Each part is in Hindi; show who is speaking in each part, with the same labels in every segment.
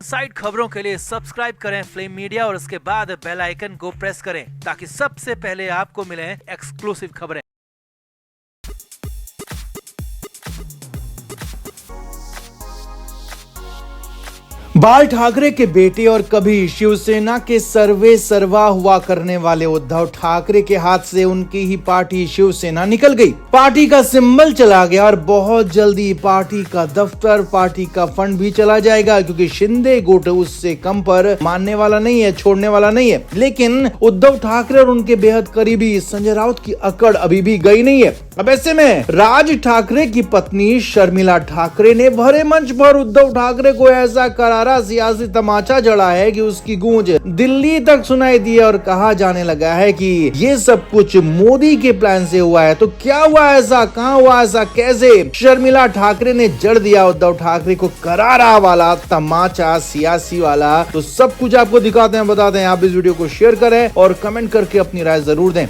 Speaker 1: साइड खबरों के लिए सब्सक्राइब करें फ्लेम मीडिया और उसके बाद बेल आइकन को प्रेस करें ताकि सबसे पहले आपको मिले एक्सक्लूसिव खबरें।
Speaker 2: बाल ठाकरे के बेटे और कभी शिवसेना के सर्वे सर्वा हुआ करने वाले उद्धव ठाकरे के हाथ से उनकी ही पार्टी शिवसेना निकल गई। पार्टी का सिंबल चला गया और बहुत जल्दी पार्टी का दफ्तर, पार्टी का फंड भी चला जाएगा, क्योंकि शिंदे गुट उससे कम पर मानने वाला नहीं है, छोड़ने वाला नहीं है। लेकिन उद्धव ठाकरे और उनके बेहद करीबी संजय राउत की अकड़ अभी भी गई नहीं है। अब ऐसे में राज ठाकरे की पत्नी शर्मिला ठाकरे ने भरे मंच पर उद्धव ठाकरे को ऐसा करारा सियासी तमाचा जड़ा है कि उसकी गूंज दिल्ली तक सुनाई दी और कहा जाने लगा है कि ये सब कुछ मोदी के प्लान से हुआ है। तो क्या हुआ ऐसा, कहां हुआ ऐसा, कैसे? शर्मिला ठाकरे ने जड़ दिया उद्धव ठाकरे को करारा वाला तमाचा, सियासी वाला। तो सब कुछ आपको दिखाते हैं, बताते हैं। आप इस वीडियो को शेयर करें और कमेंट करके अपनी राय जरूर दें।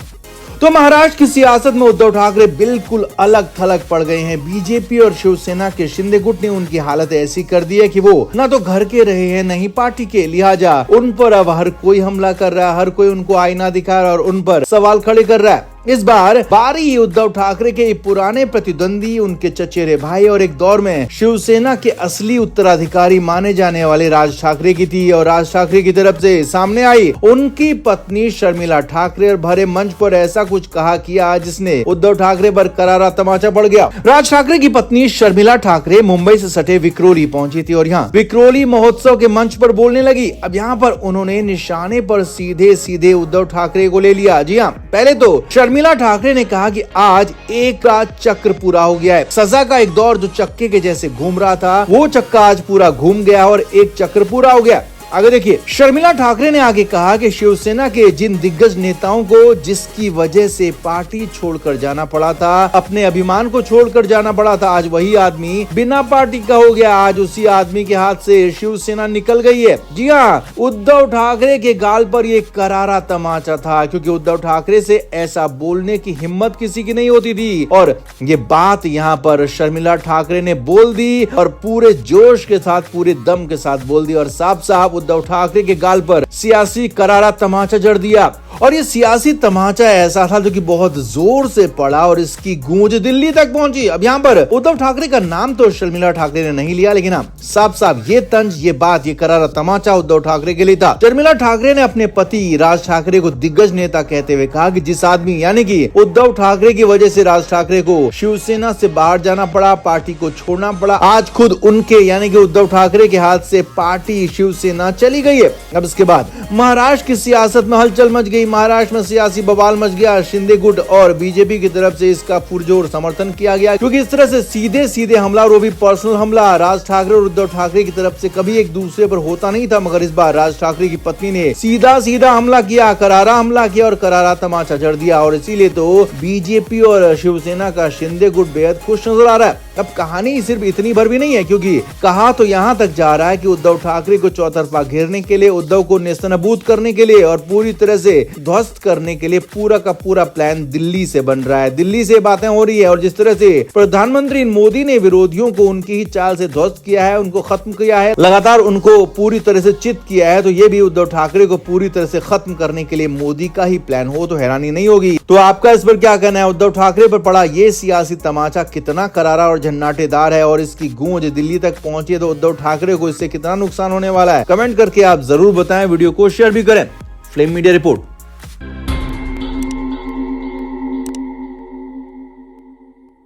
Speaker 2: तो महाराष्ट्र की सियासत में उद्धव ठाकरे बिल्कुल अलग थलग पड़ गए हैं। बीजेपी और शिवसेना के शिंदे गुट ने उनकी हालत ऐसी कर दी है कि वो ना तो घर के रहे हैं, नहीं पार्टी के, लिहाजा उन पर अब हर कोई हमला कर रहा है, हर कोई उनको आईना दिखा रहा है और उन पर सवाल खड़े कर रहा है। इस बार बारी उद्धव ठाकरे के पुराने प्रतिद्वंदी, उनके चचेरे भाई और एक दौर में शिवसेना के असली उत्तराधिकारी माने जाने वाले राज ठाकरे की थी। और राज ठाकरे की तरफ से सामने आई उनकी पत्नी शर्मिला ठाकरे और भरे मंच पर ऐसा कुछ कहा किया जिसने उद्धव ठाकरे पर करारा तमाचा पड़ गया। राज ठाकरे की पत्नी शर्मिला ठाकरे मुंबई से सटे विक्रोली पहुंची थी और यहाँ विक्रोली महोत्सव के मंच पर बोलने लगी। अब यहाँ पर उन्होंने निशाने पर सीधे सीधे उद्धव ठाकरे को ले लिया। जी हाँ, पहले तो शर्मिला ठाकरे ने कहा कि आज एक का चक्र पूरा हो गया है। सजा का एक दौर जो चक्के के जैसे घूम रहा था, वो चक्का आज पूरा घूम गया और एक चक्र पूरा हो गया। आगे देखिए, शर्मिला ठाकरे ने आगे कहा कि शिवसेना के जिन दिग्गज नेताओं को जिसकी वजह से पार्टी छोड़कर जाना पड़ा था, अपने अभिमान को छोड़कर जाना पड़ा था, आज वही आदमी बिना पार्टी का हो गया। आज उसी आदमी के हाथ से शिवसेना निकल गई है। जी हाँ, उद्धव ठाकरे के गाल पर ये करारा तमाचा था, क्योंकि उद्धव ठाकरे से ऐसा बोलने की हिम्मत किसी की नहीं होती थी। और ये बात यहाँ पर शर्मिला ठाकरे ने बोल दी और पूरे जोश के साथ, पूरे दम के साथ बोल दी और साफ साफ उद्धव ठाकरे के गाल पर सियासी करारा तमाचा जड़ दिया। और ये सियासी तमाचा ऐसा था जो कि बहुत जोर से पड़ा और इसकी गूंज दिल्ली तक पहुंची। अब यहाँ पर उद्धव ठाकरे का नाम तो शर्मिला ठाकरे ने नहीं लिया, लेकिन हाँ, साफ साफ ये तंज, ये बात, ये करारा तमाचा उद्धव ठाकरे के लिए था। शर्मिला ठाकरे ने अपने पति राज ठाकरे को दिग्गज नेता कहते हुए कहा कि जिस आदमी यानी कि उद्धव ठाकरे की वजह से राज ठाकरे को शिवसेना से बाहर जाना पड़ा, पार्टी को छोड़ना पड़ा, आज खुद उनके यानी कि उद्धव ठाकरे के हाथ से पार्टी शिवसेना चली गई है। अब इसके बाद महाराष्ट्र की सियासत में हलचल मच गई। महाराष्ट्र में सियासी बवाल मच गया। शिंदे गुट और बीजेपी की तरफ से इसका पुरजोर समर्थन किया गया, क्योंकि इस तरह से सीधे सीधे हमला और वो भी पर्सनल हमला राज ठाकरे और उद्धव ठाकरे की तरफ से कभी एक दूसरे पर होता नहीं था। मगर इस बार राज ठाकरे की पत्नी ने सीधा सीधा हमला किया, करारा हमला किया और करारा तमाचा जड़ दिया। और इसीलिए तो बीजेपी और शिवसेना का शिंदे गुट बेहद खुश नजर आ रहा है। अब कहानी सिर्फ इतनी भर भी नहीं है, क्योंकि कहा तो यहाँ तक जा रहा है कि उद्धव ठाकरे को चौतरफा घेरने के लिए, उद्धव को नेस्तनाबूद करने के लिए और पूरी तरह से ध्वस्त करने के लिए पूरा का पूरा प्लान दिल्ली से बन रहा है। दिल्ली से बातें हो रही है और जिस तरह से प्रधानमंत्री मोदी ने विरोधियों को उनकी ही चाल से ध्वस्त किया है, उनको खत्म किया है, लगातार उनको पूरी तरह से चित किया है, तो ये भी उद्धव ठाकरे को पूरी तरह से खत्म करने के लिए मोदी का ही प्लान हो तो हैरानी नहीं होगी। तो आपका इस पर क्या कहना है? उद्धव ठाकरे पर पड़ा ये सियासी तमाचा कितना करारा और झन्नाटेदार है और इसकी गूंज दिल्ली तक पहुंची है, तो उद्धव ठाकरे को इससे कितना नुकसान होने वाला है? कमेंट करके आप जरूर बताएं, वीडियो को शेयर भी करें। Flame media report.